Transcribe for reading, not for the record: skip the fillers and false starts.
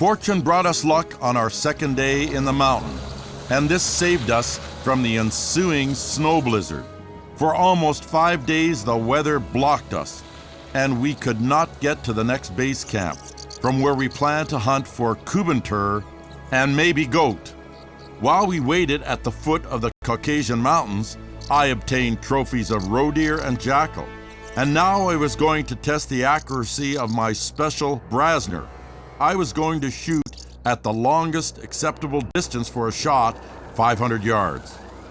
Fortune brought us luck on our second day in the mountain, and this saved us from the ensuing snow blizzard. For almost 5 days, the weather blocked us, and we could not get to the next base camp, from where we planned to hunt for Kubentur and maybe goat. While we waited at the foot of the Caucasian mountains, I obtained trophies of roe deer and jackal, and now I was going to test the accuracy of my special Brasner. I was going to shoot at the longest acceptable distance for a shot, 500 yards.